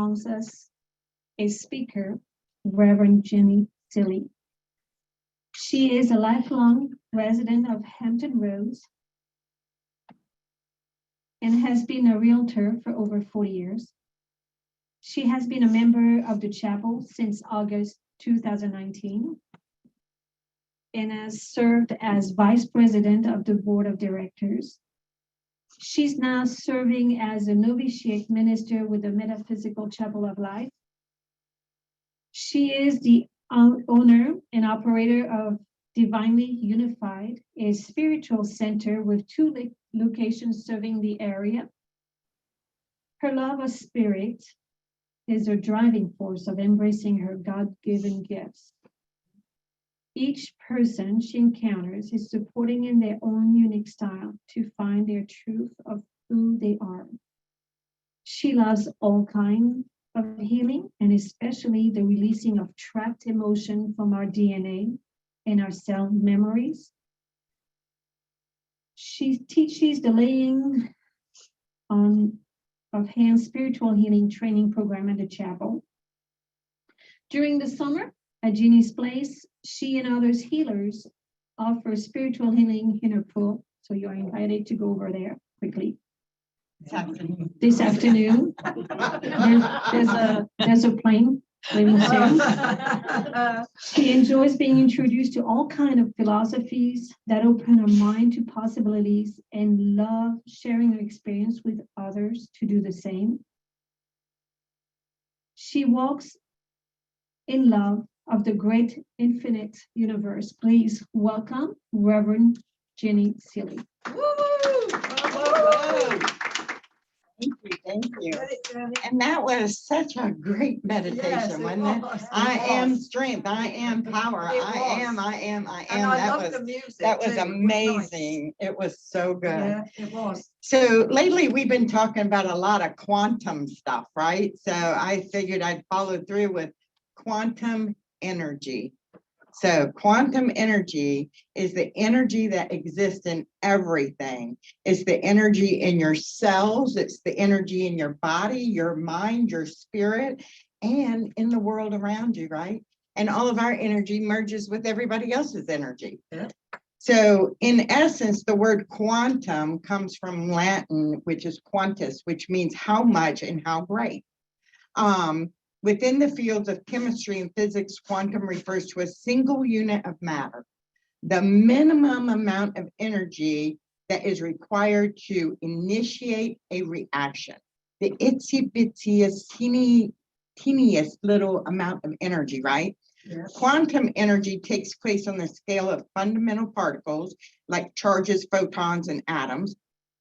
amongst us a speaker, Reverend Jenny Seeley. She is a lifelong resident of Hampton Roads and has been a realtor for over 40 years. She has been a member of the chapel since August 2019 and has served as vice president of the board of directors. She's now serving as a Novitiate Minister with the Metaphysical Chapel of Life. She is the owner and operator of Divinely Unified, a spiritual center with 2 locations serving the area. Her love of spirit is her driving force of embracing her God-given gifts. Each person she encounters is supporting in their own unique style to find their truth of who they are. She loves all kinds of healing, and especially the releasing of trapped emotion from our DNA and our cell memories. She teaches the laying on of hands spiritual healing training program at the chapel. During the summer, at Jeannie's place, she and others healers offer spiritual healing in her pool. So you're invited to go over there quickly. This afternoon. There's a plane leaving soon. She enjoys being introduced to all kinds of philosophies that open her mind to possibilities and love sharing her experience with others to do the same. She walks in love of the great infinite universe. Please welcome Reverend Jenny Seeley. Thank you. And that was such a great meditation, wasn't it? I am strength, I am power, I am. And I love the music. That was too. amazing. It was so good. Yeah, it was. So lately we've been talking about a lot of quantum stuff, right? So I figured I'd follow through with quantum energy. So quantum energy is the energy that exists in everything. It's the energy in your cells. It's the energy in your body, your mind, your spirit, and in the world around you, right? And all of our energy merges with everybody else's energy. Yeah. So in essence, the word quantum comes from Latin, which is quantus, which means how much and how great. Within the fields of chemistry and physics, quantum refers to a single unit of matter, the minimum amount of energy that is required to initiate a reaction. The itsy bitsyest, teeniest little amount of energy, right? Yeah. Quantum energy takes place on the scale of fundamental particles like charges, photons, and atoms,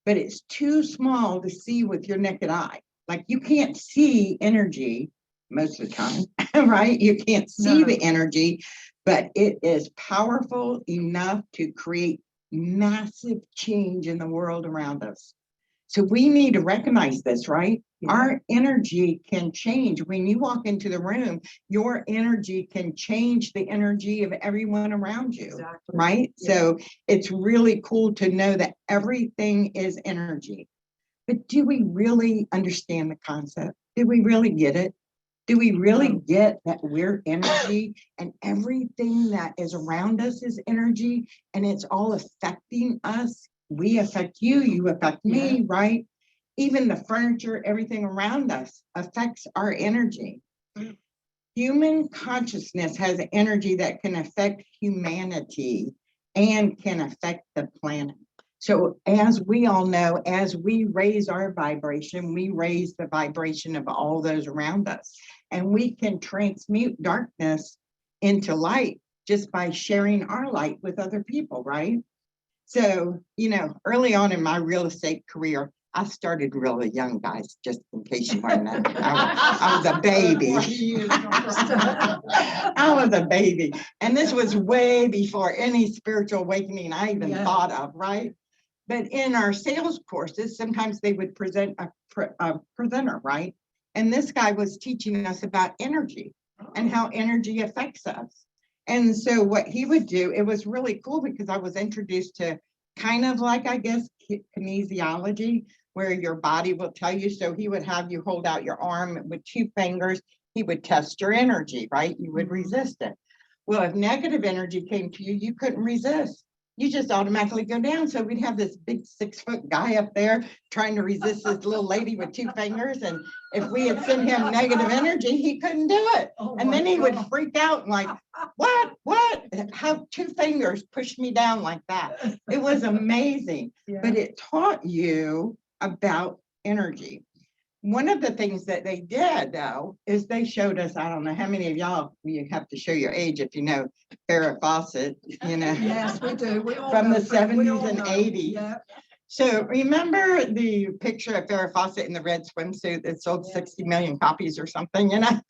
but it's too small to see with your naked eye. Like you can't see energy most of the time, right? You can't see the energy, but it is powerful enough to create massive change in the world around us. So we need to recognize this, right? Yeah. Our energy can change. When you walk into the room, your energy can change the energy of everyone around you, exactly. Right? Yeah. So it's really cool to know that everything is energy. But do we really understand the concept? Do we really get it? Do we really get that we're energy and everything that is around us is energy and it's all affecting us? We affect you, you affect me, right? Even the furniture, everything around us affects our energy. Human consciousness has energy that can affect humanity and can affect the planet. So as we all know, as we raise our vibration, we raise the vibration of all those around us. And we can transmute darkness into light just by sharing our light with other people, right? So, you know, early on in my real estate career, I started really young, guys, just in case you weren't know. I was a baby. I was a baby. And this was way before any spiritual awakening I even thought of, right? But in our sales courses, sometimes they would present a presenter, right? And this guy was teaching us about energy and how energy affects us. And so what he would do, it was really cool because I was introduced to kind of like, I guess, kinesiology, where your body will tell you. So he would have you hold out your arm with 2 fingers. He would test your energy, right? You would resist it. Well, if negative energy came to you, you couldn't resist. You just automatically go down. So we'd have this big 6-foot guy up there trying to resist this little lady with 2 fingers. And if we had sent him negative energy, he couldn't do it. Oh And then my he would God. freak out and like, what? How 2 fingers pushed me down like that? It was amazing. Yeah. But it taught you about energy. One of the things that they did, though, is they showed us, I don't know how many of y'all, you have to show your age if you know Farrah Fawcett, you know. Yes, we do. We all From know the Fred. We 70s all and know. 80s. Yeah. So remember the picture of Farrah Fawcett in the red swimsuit that sold Yes. 60 million copies or something, you know?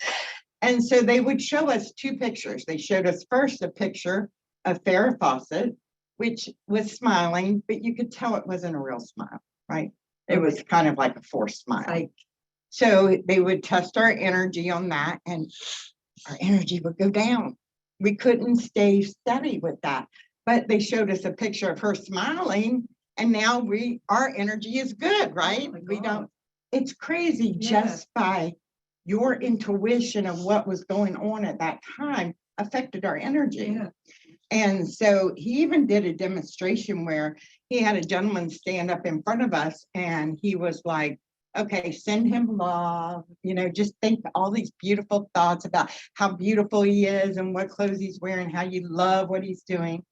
And so they would show us 2 pictures. They showed us first a picture of Farrah Fawcett, which was smiling, but you could tell it wasn't a real smile, right? It was kind of like a forced smile. Like, So they would test our energy on that, and our energy would go down. We couldn't stay steady with that. But they showed us a picture of her smiling, and now our energy is good, right? Oh my We God. don't, it's crazy Yeah. just by your intuition of what was going on at that time affected our energy. yeah. And so he even did a demonstration where he had a gentleman stand up in front of us, and he was like, okay, send him love, you know, just think all these beautiful thoughts about how beautiful he is and what clothes he's wearing, how you love what he's doing.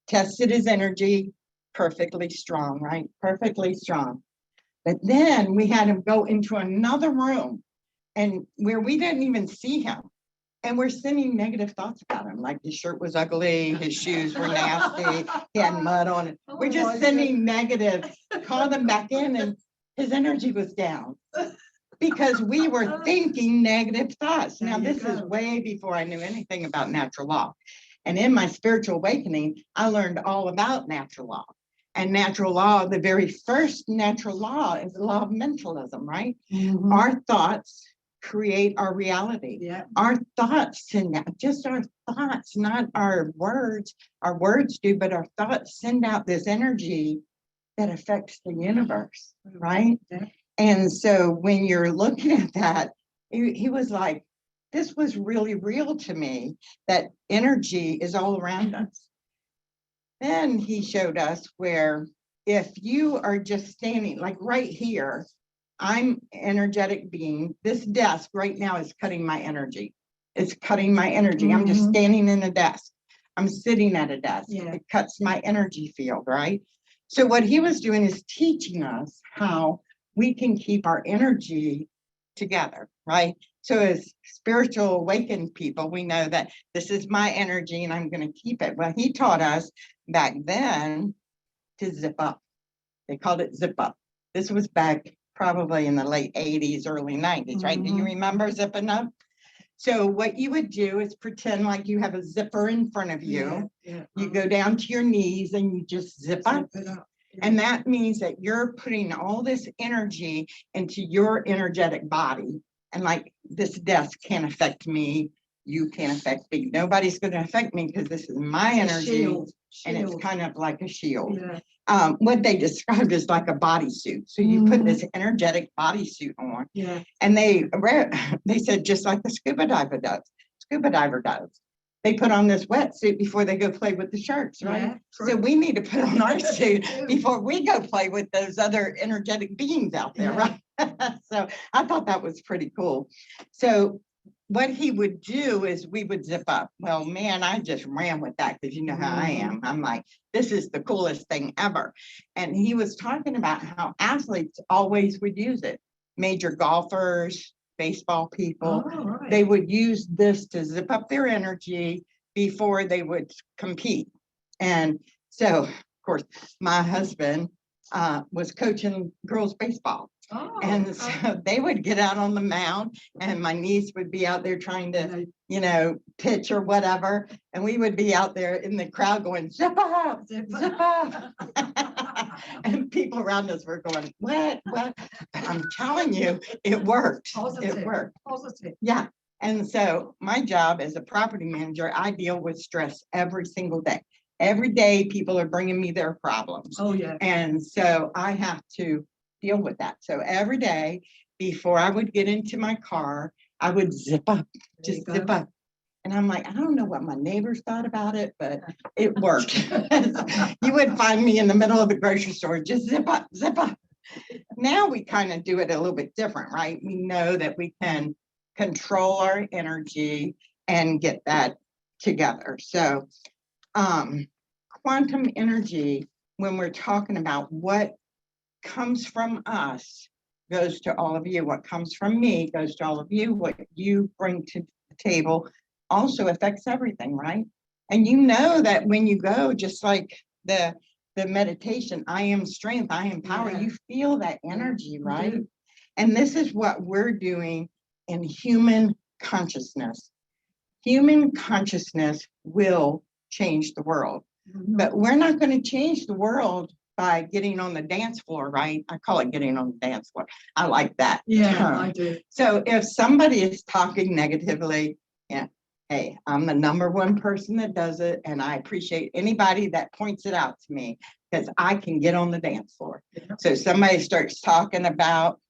Tested his energy, perfectly strong, right? Perfectly strong. But then we had him go into another room, and where we didn't even see him. And we're sending negative thoughts about him, like his shirt was ugly, his shoes were nasty, he had mud on it. We're Oh just my sending negative, called him back in, and his energy was down because we were thinking negative thoughts. Now, There you this is go. way before I knew anything about natural law. And in my spiritual awakening, I learned all about natural law. And natural law, the very first natural law is the law of mentalism, right? Mhm. Our thoughts create our reality. Yeah. Our thoughts send out, just our thoughts, not our words. Our words do, but our thoughts send out this energy that affects the universe, right? Yeah. And so when you're looking at that, he was like, this was really real to me, that energy is all around us. Then he showed us where if you are just standing, like right here, I'm energetic being. This desk right now is cutting my energy. It's cutting my energy. I'm just Mhm. standing in a desk. I'm sitting at a desk. Yeah. It cuts my energy field, right? So what he was doing is teaching us how we can keep our energy together, right? So as spiritual awakened people, we know that this is my energy and I'm going to keep it. Well, he taught us back then to zip up. They called it zip up. This was back probably in the late 80s, early 90s, right? Do you Mhm. remember zipping up? So what you would do is pretend like you have a zipper in front of you. Yeah. You go down to your knees and you just zip up. Zip it up. Yeah. And that means that you're putting all this energy into your energetic body. And like, this desk can't affect me. You can't affect me. Nobody's going to affect me because this is my It's a energy. shield. And it's Shield. kind of like a shield. Yeah. What they described as like a bodysuit. So you put this energetic bodysuit on, Yeah. and they said just like the scuba diver does. They put on this wetsuit before they go play with the sharks, right? Yeah, So true. we need to put on our suit True. before we go play with those other energetic beings out there, Yeah. right? So I thought that was pretty cool. So what he would do is we would zip up. Well, man, I just ran with that because you know how I am. I'm like, this is the coolest thing ever. And he was talking about how athletes always would use it. Major golfers, baseball people, Oh, right. they would use this to zip up their energy before they would compete. And so, of course, my husband was coaching girls baseball. Oh, And so they would get out on the mound, and my niece would be out there trying to, you know, pitch or whatever. And we would be out there in the crowd going, zip up, Zip zip up. And people around us were going, what? But I'm telling you, it worked. Positive. It worked. Positive. Yeah. And so my job as a property manager, I deal with stress every single day. Every day, people are bringing me their problems. Oh, yeah. And so I have to deal with that. So every day before I would get into my car, I would zip up, There you just go. zip up. And I'm like, I don't know what my neighbors thought about it, but it worked. You would find me in the middle of the grocery store, just zip up, zip up. Now we kind of do it a little bit different, right? We know that we can control our energy and get that together. So quantum energy, when we're talking about what comes from us, goes to all of you. What comes from me goes to all of you. What you bring to the table also affects everything, right? And you know that when you go, just like the meditation, I am strength, I am power, Yeah. you feel that energy, You right? do. And this is what we're doing in human consciousness. Human consciousness will change the world, Mhm. but we're not going to change the world by getting on the dance floor, right? I call it getting on the dance floor. I like that Yeah, term. I do. So if somebody is talking negatively, yeah, hey, I'm the #1 person that does it, and I appreciate anybody that points it out to me because I can get on the dance floor. Yeah. So somebody starts talking about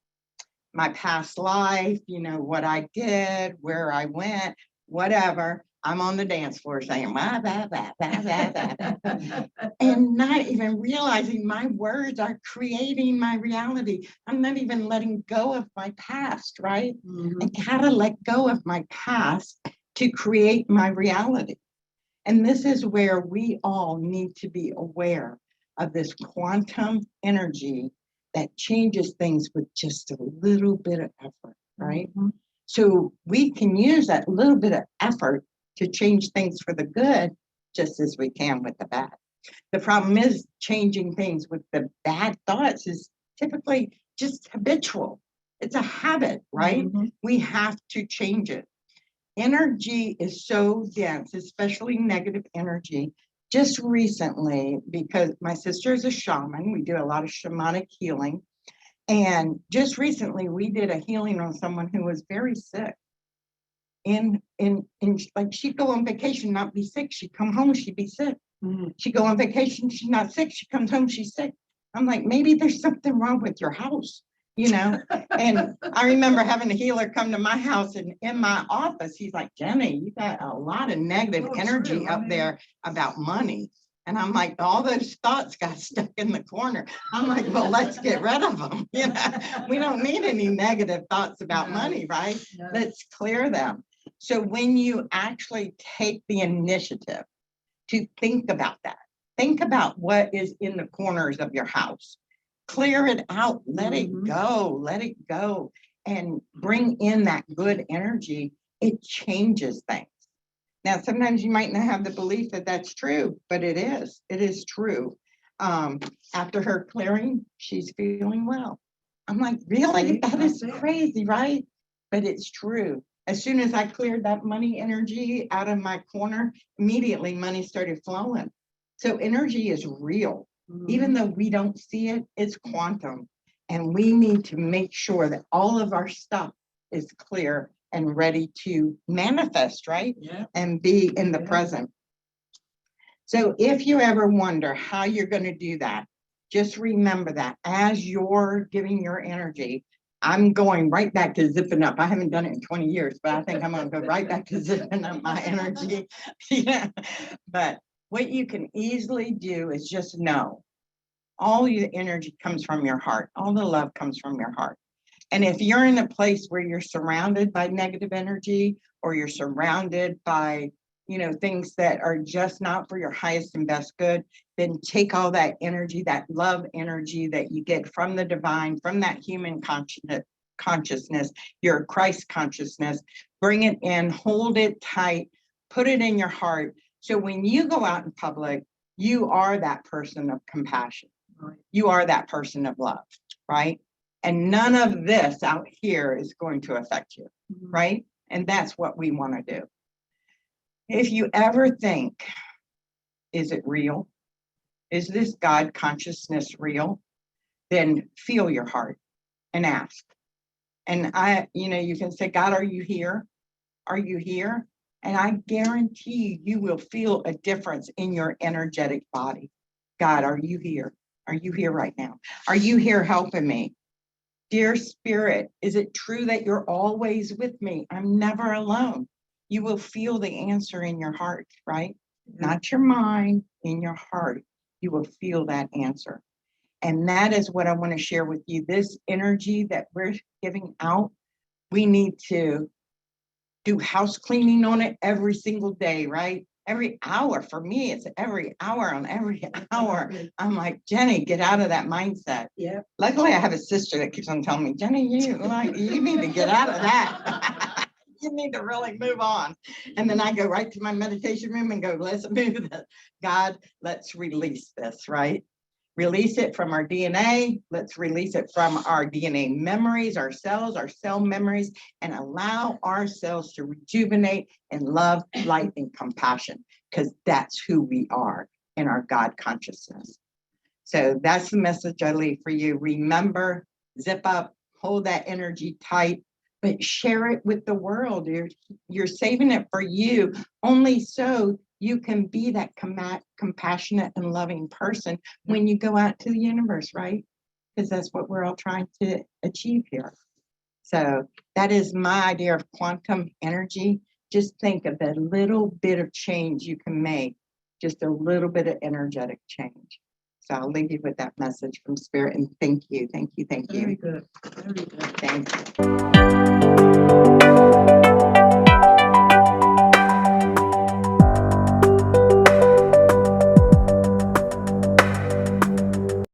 my past life, you know, what I did, where I went, whatever. I'm on the dance floor saying, blah, blah, blah, blah, blah, blah, and not even realizing my words are creating my reality. I'm not even letting go of my past, right? Mhm. I gotta let go of my past to create my reality. And this is where we all need to be aware of this quantum energy that changes things with just a little bit of effort, right? Mhm. So we can use that little bit of effort to change things for the good, just as we can with the bad. The problem is changing things with the bad thoughts is typically just habitual. It's a habit, right? Mhm. We have to change it. Energy is so dense, especially negative energy. Just recently, because my sister is a shaman, we do a lot of shamanic healing. And just recently, we did a healing on someone who was very sick. Like she'd go on vacation, not be sick. She'd come home, she'd be sick. Mhm. She'd go on vacation, she's not sick. She comes home, she's sick. I'm like, maybe there's something wrong with your house, you know? And I remember having a healer come to my house and in my office, he's like, Jenny, you got a lot of negative Oh, energy true. I up mean- there about money. And I'm like, all those thoughts got stuck in the corner. I'm like, well, let's get rid of them. You know, we don't need any negative thoughts about No. money, right? No. Let's clear them. So when you actually take the initiative to think about that, think about what is in the corners of your house, clear it out, let it Mhm. go, and bring in that good energy. It changes things. Now, sometimes you might not have the belief that that's true, but it is true. After her clearing, she's feeling well. I'm like, really? See, That is that's it. crazy, right? But it's true. As soon as I cleared that money energy out of my corner, immediately money started flowing. So energy is real. Even Mhm. though we don't see it, it's quantum. And we need to make sure that all of our stuff is clear and ready to manifest, right? Yeah. And be in the Yeah. present. So if you ever wonder how you're going to do that, just remember that as you're giving your energy, I'm going right back to zipping up. I haven't done it in 20 years, but I think I'm going to go right back to zipping up my energy. Yeah. But what you can easily do is just know all your energy comes from your heart. All the love comes from your heart. And if you're in a place where you're surrounded by negative energy, or you're surrounded by, you know, things that are just not for your highest and best good, then take all that energy, that love energy that you get from the divine, from that human consciousness, your Christ consciousness, bring it in, hold it tight, put it in your heart. So when you go out in public, you are that person of compassion. Right. You are that person of love, right? And none of this out here is going to affect you, Mhm. right? And that's what we want to do. If you ever think, is it real? Is this God consciousness real? Then feel your heart and ask. And you can say, God, are you here? Are you here? And I guarantee you will feel a difference in your energetic body. God, are you here? Are you here right now? Are you here helping me? Dear Spirit, is it true that you're always with me? I'm never alone. You will feel the answer in your heart, right? Not your mind, in your heart. You will feel that answer. And that is what I want to share with you. This energy that we're giving out, we need to do house cleaning on it every single day, right? Every hour. For me, it's every hour on every hour. I'm like, Jenny, get out of that mindset. Yeah. Luckily, I have a sister that keeps on telling me, Jenny, you need to get out of that. You need to really move on. And then I go right to my meditation room and go, let's move this. God, let's release this, right? Release it from our DNA. Let's release it from our DNA memories, our cells, our cell memories, and allow ourselves to rejuvenate in love, light, and compassion, because that's who we are in our God consciousness. So that's the message I leave for you. Remember, zip up, hold that energy tight, but share it with the world. You're saving it for you, only so you can be that compassionate and loving person when you go out to the universe, right? Because that's what we're all trying to achieve here. So that is my idea of quantum energy. Just think of the little bit of change you can make, just a little bit of energetic change. So I'll leave you with that message from Spirit, and thank you, thank you, thank you. Very good. Very good. Thank you.